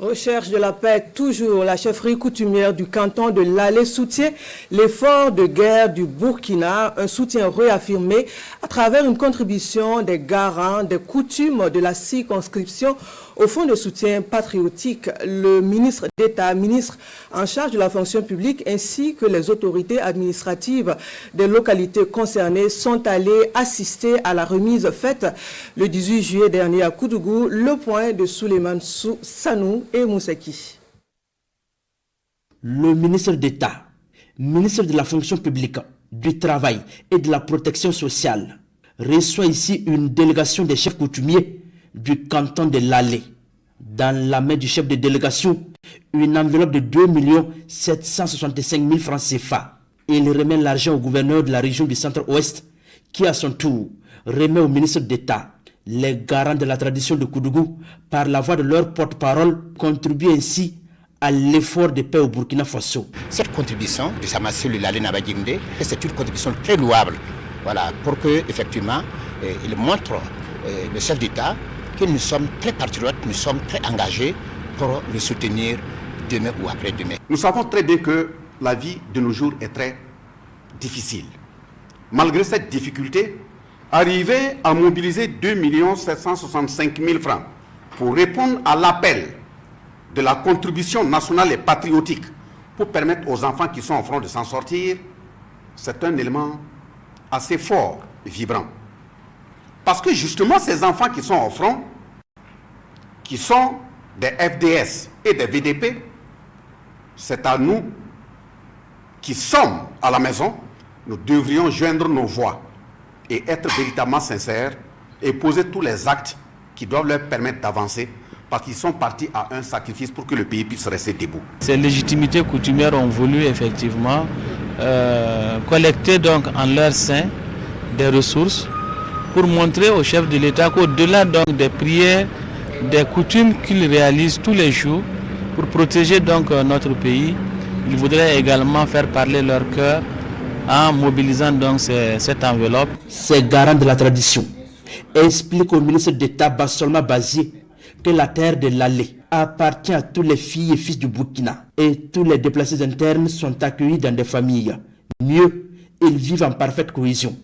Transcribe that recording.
Recherche de la paix, toujours. La chefferie coutumière du canton de l'Allé soutient l'effort de guerre du Burkina, un soutien réaffirmé à travers une contribution des garants des coutumes de la circonscription au fonds de soutien patriotique. Le ministre d'État, ministre en charge de la fonction publique ainsi que les autorités administratives des localités concernées sont allés assister à la remise faite le 18 juillet dernier à Koudougou. Le point de Souleymane Sanou et Moussaki. Le ministre d'État, ministre de la fonction publique, du travail et de la protection sociale, reçoit ici une délégation des chefs coutumiers du canton de l'Allé. Dans la main du chef de délégation, une enveloppe de 2 765 000 francs CFA. Il remet l'argent au gouverneur de la région du centre-ouest qui, à son tour, remet au ministre d'État. Les garants de la tradition de Koudougou, par la voix de leur porte-parole, contribuent ainsi à l'effort de paix au Burkina Faso. Cette contribution de Samassou Lale Nabadjinde, c'est une contribution très louable. Voilà, pour que effectivement, il montre le chef d'État que nous sommes très patriotes, nous sommes très engagés pour le soutenir demain ou après-demain. Nous savons très bien que la vie de nos jours est très difficile. Malgré cette difficulté, arriver à mobiliser 2 765 000 francs pour répondre à l'appel de la contribution nationale et patriotique pour permettre aux enfants qui sont au front de s'en sortir, c'est un élément assez fort et vibrant. Parce que justement, ces enfants qui sont au front, qui sont des FDS et des VDP, c'est à nous qui sommes à la maison, nous devrions joindre nos voix et être véritablement sincères et poser tous les actes qui doivent leur permettre d'avancer parce qu'ils sont partis à un sacrifice pour que le pays puisse rester debout. Ces légitimités coutumières ont voulu effectivement collecter donc en leur sein des ressources pour montrer au chef de l'État qu'au-delà donc des prières, des coutumes qu'ils réalisent tous les jours pour protéger donc notre pays, ils voudraient également faire parler leur cœur en mobilisant donc cette enveloppe. Ces garants de la tradition expliquent au ministre d'État Bassolma Bazié que la terre de l'Allé appartient à tous les filles et fils du Burkina et tous les déplacés internes sont accueillis dans des familles. Mieux, ils vivent en parfaite cohésion.